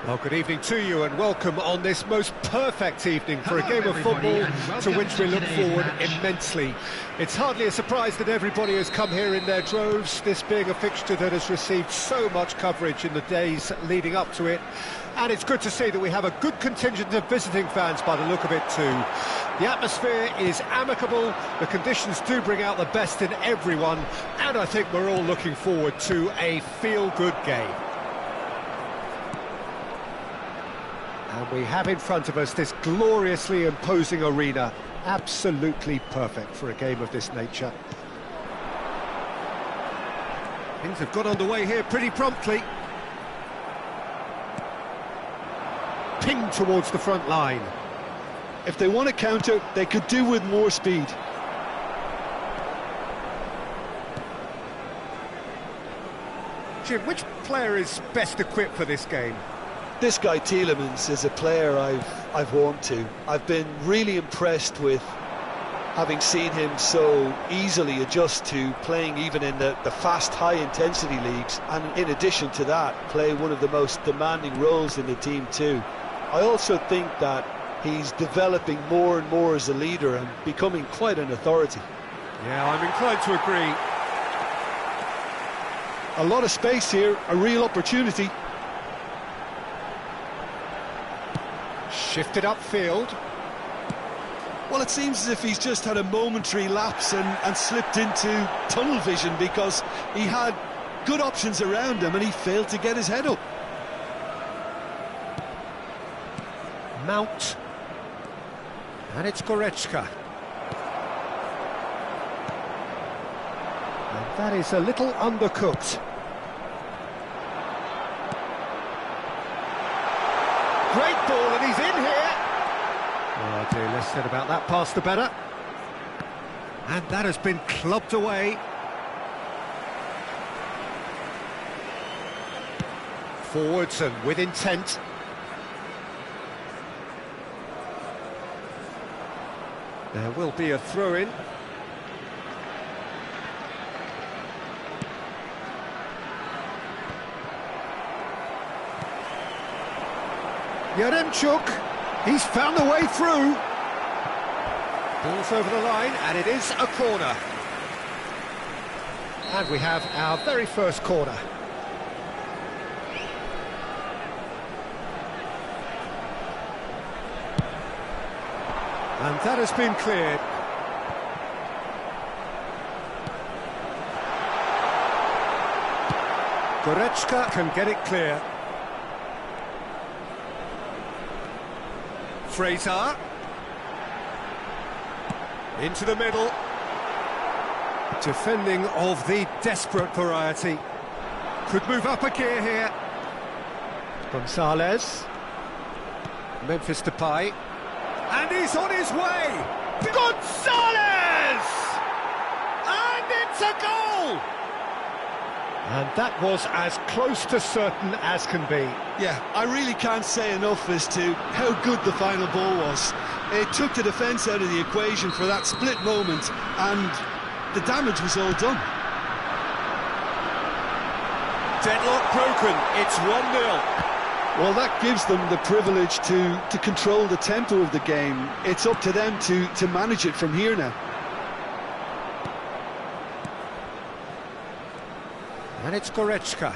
Well, good evening to you and welcome on this most perfect evening for a game of football to which we look forward immensely. It's hardly a surprise that everybody has come here in their droves, this being a fixture that has received so much coverage in the days leading up to it. And it's good to see that we have a good contingent of visiting fans by the look of it too. The atmosphere is amicable, the conditions do bring out the best in everyone, and I think we're all looking forward to a feel-good game. And we have in front of us this gloriously imposing arena, absolutely perfect for a game of this nature. Things have got underway here pretty promptly. Pinged towards the front line. If they want to counter, they could do with more speed. Jim, which player is best equipped for this game? This guy Tielemans is a player I've warmed to. I've been really impressed with having seen him so easily adjust to playing even in the fast, high-intensity leagues, and in addition to that, play one of the most demanding roles in the team too. I also think that he's developing more and more as a leader and becoming quite an authority. Yeah, I'm inclined to agree. A lot of space here, a real opportunity. Shifted upfield. Well, it seems as if he's just had a momentary lapse and slipped into tunnel vision because he had good options around him and he failed to get his head up. Mount. And it's Goretzka. And that is a little undercooked. Great ball, and he's in here. Oh dear, less said about that pass the better. And that has been clubbed away. Forwards and with intent. There will be a throw-in. Yaremchuk, he's found a way through. Ball's over the line, and it is a corner. And we have our very first corner. And that has been cleared. Goretzka can get it clear. Fraser. Into the middle. Defending of the desperate variety. Could move up a gear here. Gonzalez. Memphis Depay. And he's on his way! Gonzalez! And it's a goal! And that was as close to certain as can be. Yeah, I really can't say enough as to how good the final ball was. It took the defence out of the equation for that split moment, and the damage was all done. Deadlock broken, it's 1-0. Well, that gives them the privilege to control the tempo of the game. It's up to them to manage it from here now. And it's Goretzka.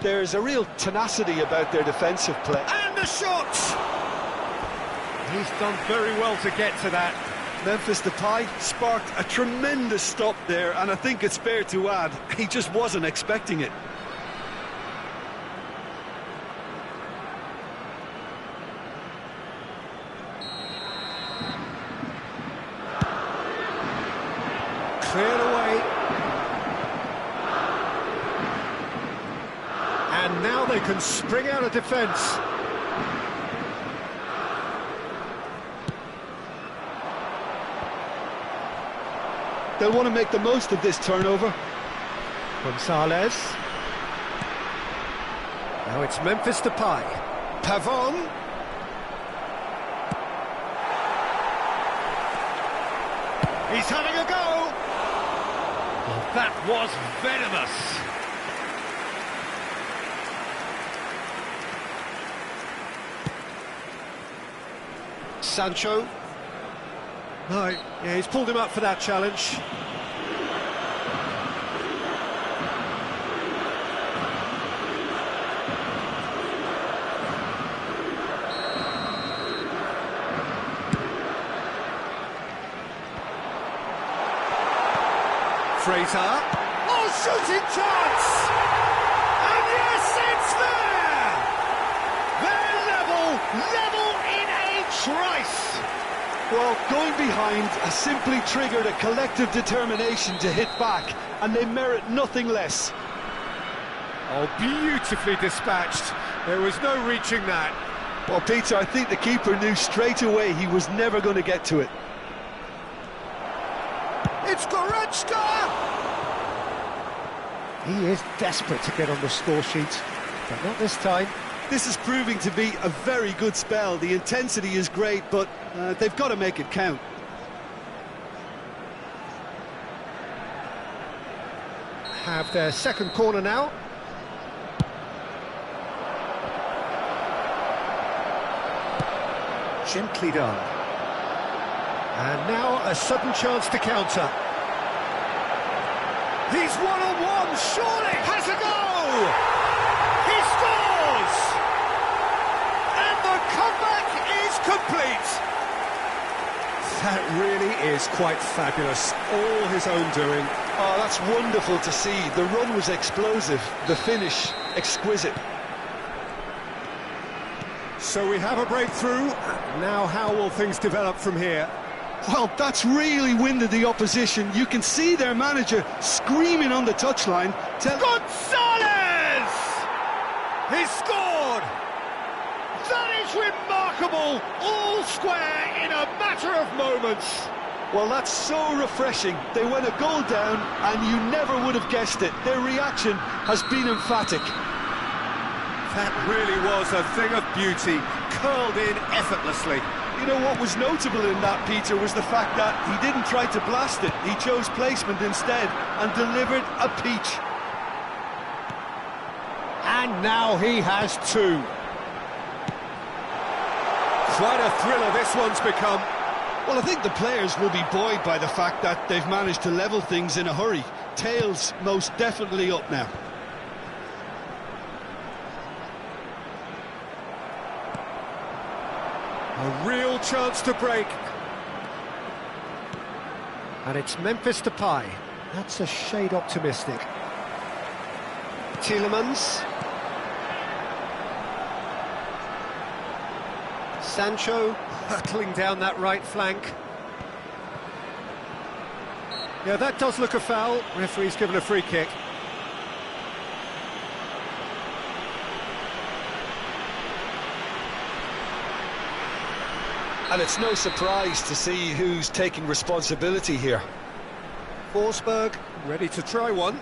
There's a real tenacity about their defensive play. And the shot! He's done very well to get to that. Memphis Depay sparked a tremendous stop there, and I think it's fair to add, he just wasn't expecting it. Cleared away. And now they can spring out of defence. They'll want to make the most of this turnover. Gonzalez. Now it's Memphis Depay. Pavon. He's having a go. Well, that was venomous. Sancho. No, yeah, he's pulled him up for that challenge. Fraser. Oh, shooting chance! And yes, it's there! They're level in a trice! Well, going behind has simply triggered a collective determination to hit back, and they merit nothing less. Oh, beautifully dispatched. There was no reaching that. Well, Peter, I think the keeper knew straight away he was never going to get to it. It's Goretzka! He is desperate to get on the score sheet, but not this time. This is proving to be a very good spell. The intensity is great, but they've got to make it count. Have their second corner now. Gently done. And now a sudden chance to counter. He's one-on-one, surely! Has a goal! He scores! And the comeback is complete! That really is quite fabulous. All his own doing. Oh, that's wonderful to see. The run was explosive, the finish exquisite. So we have a breakthrough. Now how will things develop from here? Well, that's really winded the opposition. You can see their manager screaming on the touchline. Gonzalez! He scored! That is remarkable! All square in a matter of moments. Well, that's so refreshing. They went a goal down and you never would have guessed it. Their reaction has been emphatic. That really was a thing of beauty, curled in effortlessly. You know what was notable in that, Peter, was the fact that he didn't try to blast it. He chose placement instead and delivered a peach. And now he has two. Quite a thriller this one's become. Well, I think the players will be buoyed by the fact that they've managed to level things in a hurry. Tails most definitely up now. A real chance to break. And it's Memphis Depay. That's a shade optimistic. Tielemans. Sancho hurtling down that right flank. Yeah, that does look a foul. Referee's given a free kick. And it's no surprise to see who's taking responsibility here. Forsberg ready to try one.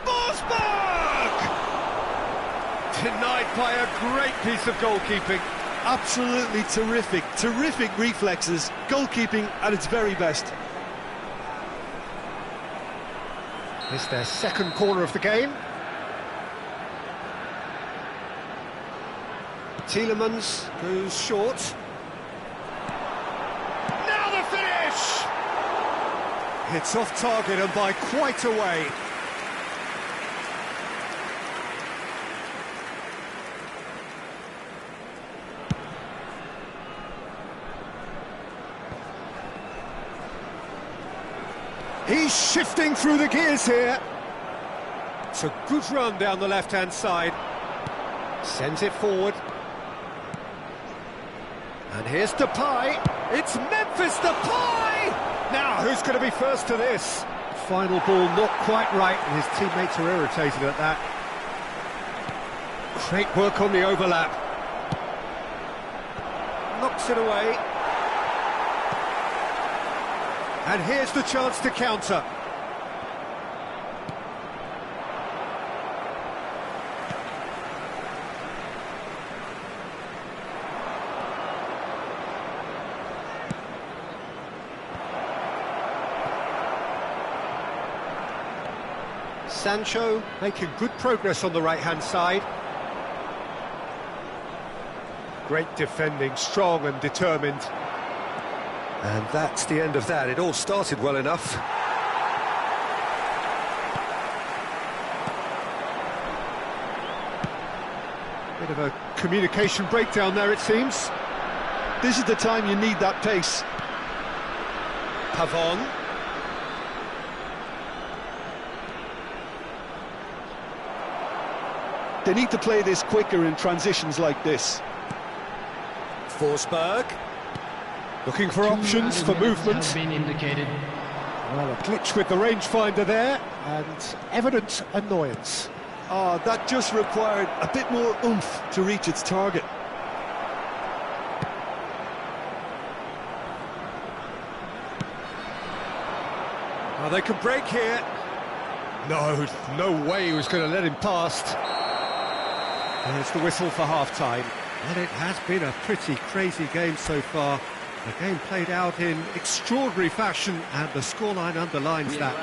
Forsberg! Denied by a great piece of goalkeeping. Absolutely terrific reflexes, goalkeeping at its very best. It's their second corner of the game. Tielemans goes short. Now the finish! It's off target and by quite a way. He's shifting through the gears here. It's a good run down the left-hand side. Sends it forward. And here's Depay. It's Memphis Depay! Now, who's going to be first to this? Final ball not quite right, and his teammates are irritated at that. Great work on the overlap. Knocks it away. And here's the chance to counter. Sancho making good progress on the right-hand side. Great defending, strong and determined. And that's the end of that. It all started well enough. Bit of a communication breakdown there, it seems. This is the time you need that pace. Pavon. They need to play this quicker in transitions like this. Forsberg. Looking for options for movement. Has been indicated. Well, a glitch with the rangefinder there, and evident annoyance. Oh, that just required a bit more oomph to reach its target. Well, they can break here. No way he was going to let him past. There's the whistle for half-time. And it has been a pretty crazy game so far. The game played out in extraordinary fashion, and the scoreline underlines that.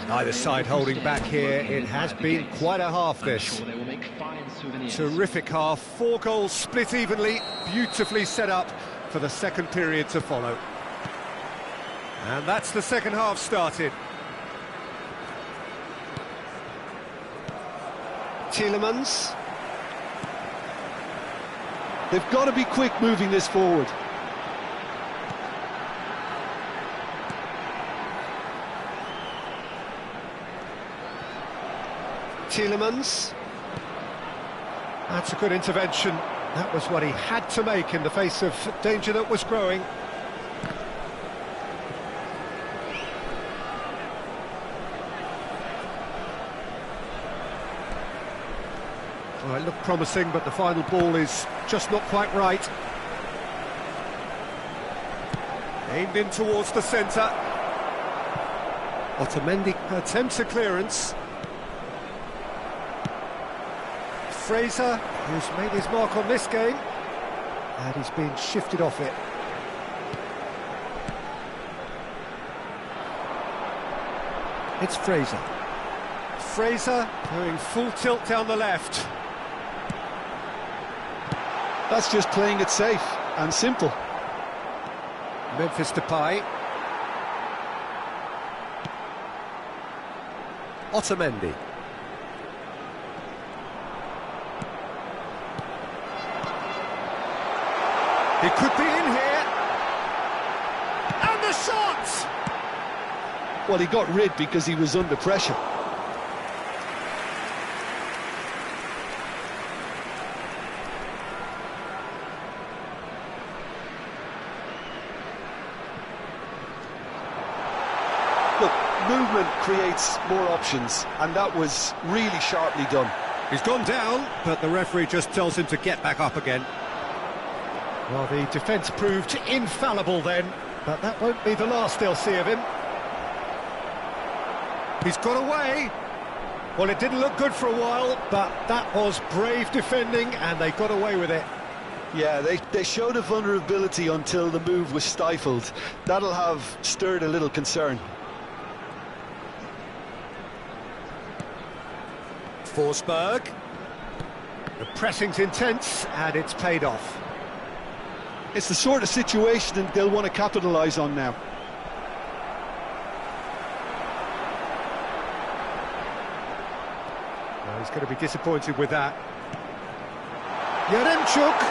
Neither side holding back here. It has been quite a half, this. Terrific half. 4 goals split evenly, beautifully set up for the second period to follow. And that's the second half started. Tielemans. They've got to be quick moving this forward. Tielemans. That's a good intervention. That was what he had to make in the face of danger that was growing. Well, it looked promising, but the final ball is just not quite right. Aimed in towards the centre. Otamendi attempts a clearance. Fraser, who's made his mark on this game, and he's been shifted off it. It's Fraser. Fraser going full tilt down the left. That's just playing it safe and simple. Memphis Depay. Otamendi. He could be in here. And the shot! Well, he got rid because he was under pressure. Look, movement creates more options, and that was really sharply done. He's gone down, but the referee just tells him to get back up again. Well, the defence proved infallible then, but that won't be the last they'll see of him. He's got away. Well, it didn't look good for a while, but that was brave defending, and they got away with it. Yeah, they showed a vulnerability until the move was stifled. That'll have stirred a little concern. Forsberg. The pressing's intense, and it's paid off. It's the sort of situation they'll want to capitalise on now. Well, he's going to be disappointed with that. Yaremchuk.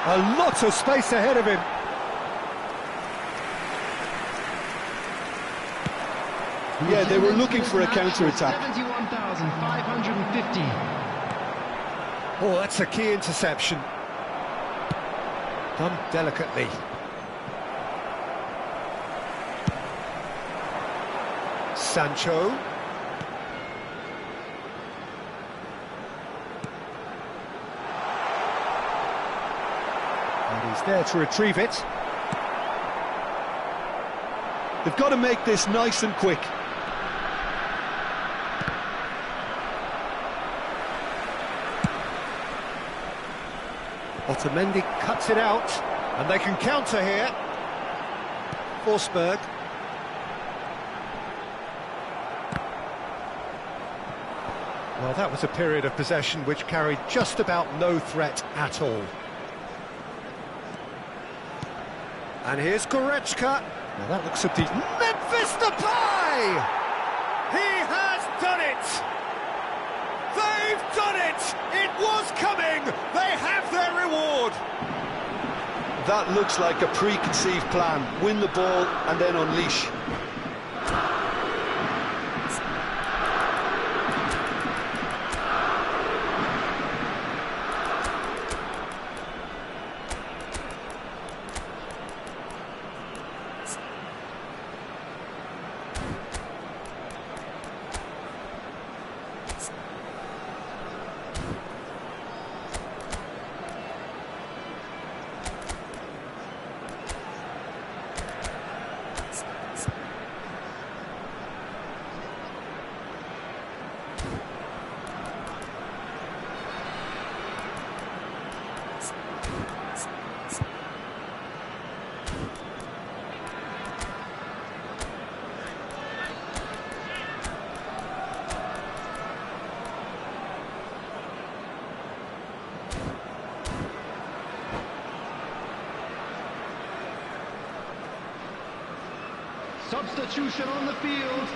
A lot of space ahead of him. Yeah, they were looking for a counter-attack. 71,550. Oh, that's a key interception. Done delicately. Sancho. And he's there to retrieve it. They've got to make this nice and quick. Otamendi cuts it out, and they can counter here. Forsberg. Well, that was a period of possession which carried just about no threat at all. And here's Goretzka. Now that looks a deep... Memphis Depay! He has done it! They've done it! It was coming! They have their reward! That looks like a preconceived plan. Win the ball and then unleash. Substitution on the field.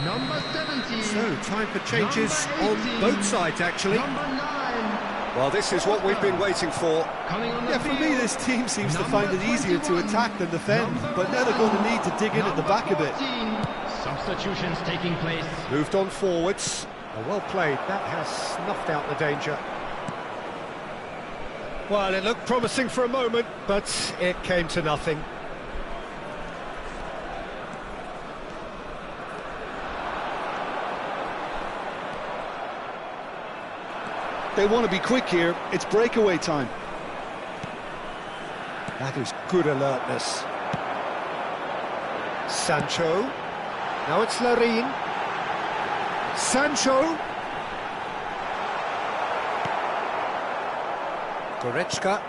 Number 17. So, time for changes on both sides, actually. Number 9. Well, this is what we've been waiting for. Coming on the Yeah, for field. me this team seems to Number find it easier to 21. attack than defend, but now they're going to need to dig in at the back a bit. 14. Substitutions taking place. Moved on forwards. Oh, well played. That has snuffed out the danger. Well, it looked promising for a moment, but it came to nothing. They want to be quick here. It's breakaway time. That is good alertness. Sancho. Now it's Larin. Sancho. Goretzka.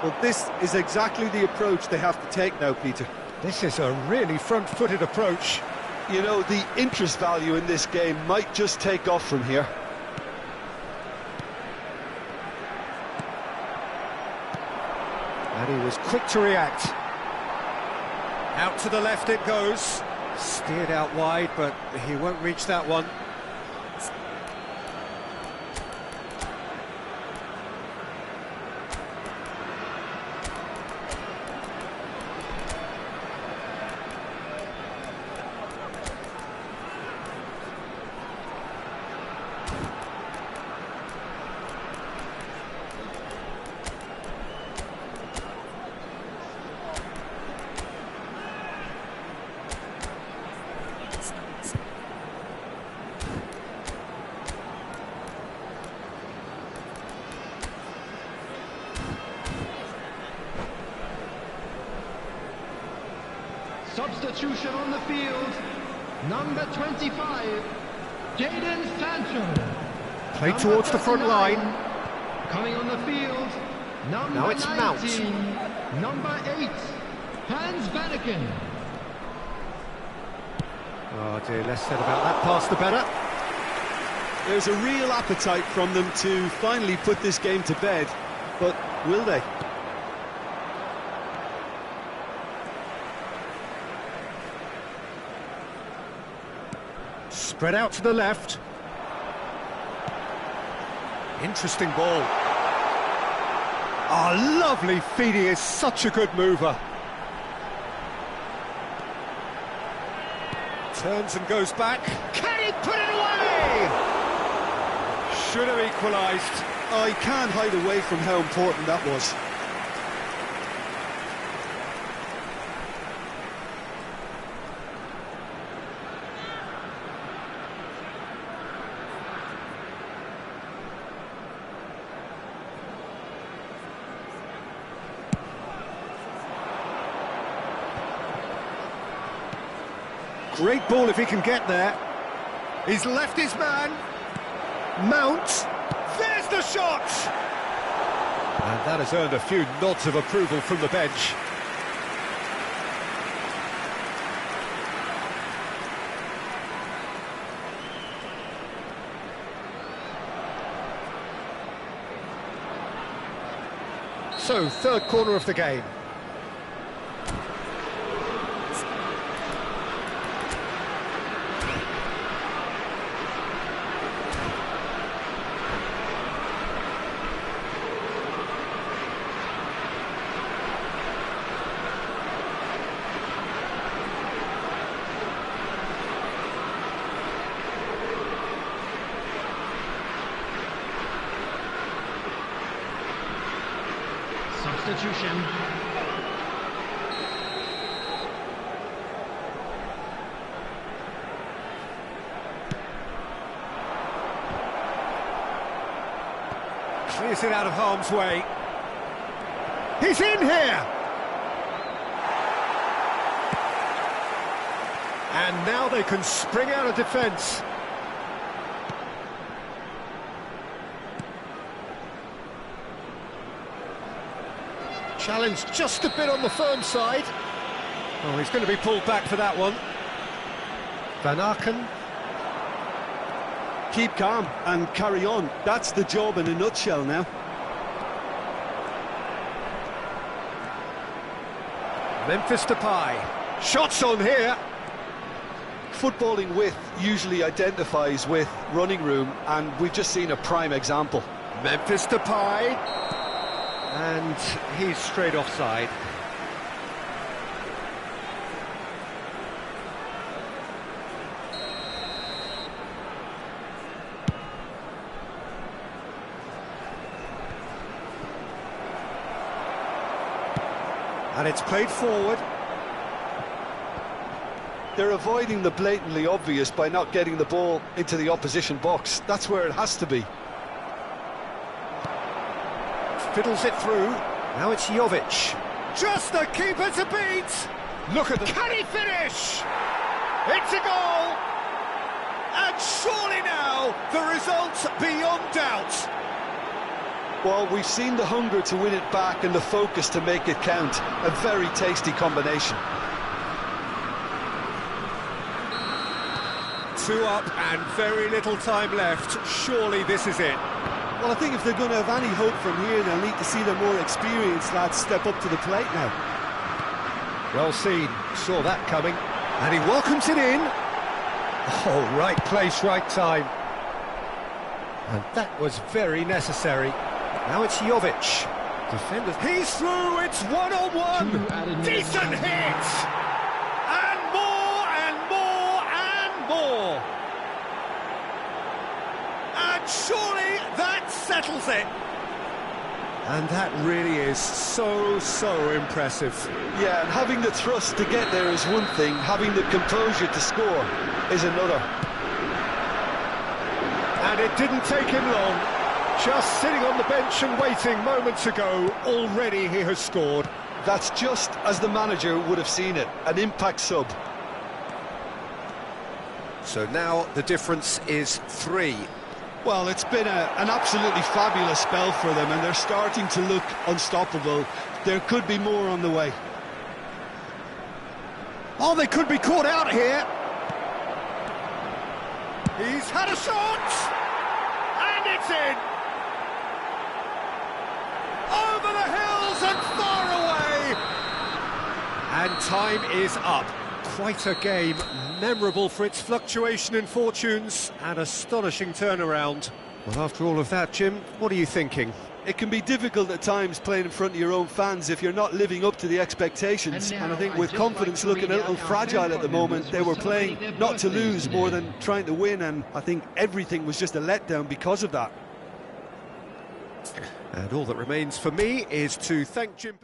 Well, this is exactly the approach they have to take now, Peter. This is a really front-footed approach. You know, the interest value in this game might just take off from here. And he was quick to react. Out to the left it goes. Steered out wide, but he won't reach that one. Substitution on the field. Number 25. Jadon Sancho. Play Number towards the front 39. line. Coming on the field. Number Now it's Mount. 19. Number 8. Hans Vanaken. Oh dear, less said about that pass the better. There's a real appetite from them to finally put this game to bed, but will they? Spread out to the left. Interesting ball. Oh, lovely feed. He is such a good mover. Turns and goes back. Can he put it away? Should have equalised. I can't hide away from how important that was. Great ball if he can get there. He's left his man. Mount. There's the shot! And that has earned a few nods of approval from the bench. So, third corner of the game. Substitution. Clears it out of harm's way. He's in here! And now they can spring out of defence. Challenge just a bit on the firm side. Oh, he's going to be pulled back for that one. Van Aken. Keep calm and carry on. That's the job in a nutshell now. Memphis Depay. Shots on here. Footballing width usually identifies with running room, and we've just seen a prime example. Memphis Depay. And he's straight offside. And it's played forward. They're avoiding the blatantly obvious by not getting the ball into the opposition box. That's where it has to be. Fiddles it through. Now it's Jovic. Just the keeper to beat. Look at the... Can he finish? It's a goal. And surely now the result's beyond doubt. Well, we've seen the hunger to win it back and the focus to make it count. A very tasty combination. 2 up and very little time left. Surely this is it. Well, I think if they're going to have any hope from here, they'll need to see their more experienced lads step up to the plate now. Well seen, saw that coming, and he welcomes it in. Oh, right place, right time. And that was very necessary. Now it's Jovic. Defenders. He's through, it's one-on-one. Decent hit! And more, and more, and more. And surely that settles it. And that really is so impressive. Yeah, and having the thrust to get there is one thing, having the composure to score is another. And it didn't take him long. Just sitting on the bench and waiting moments ago, already he has scored. That's just as the manager would have seen it, an impact sub. So now the difference is 3. Well, it's been an absolutely fabulous spell for them, and they're starting to look unstoppable. There could be more on the way. Oh, they could be caught out here. He's had a shot! And it's in! Over the hills and far away! And time is up. Quite a game, memorable for its fluctuation in fortunes and astonishing turnaround. Well, after all of that, Jim, what are you thinking? It can be difficult at times playing in front of your own fans if you're not living up to the expectations. And I think with confidence looking a little fragile at the moment, they were playing not to lose more than trying to win, and I think everything was just a letdown because of that. And all that remains for me is to thank Jim...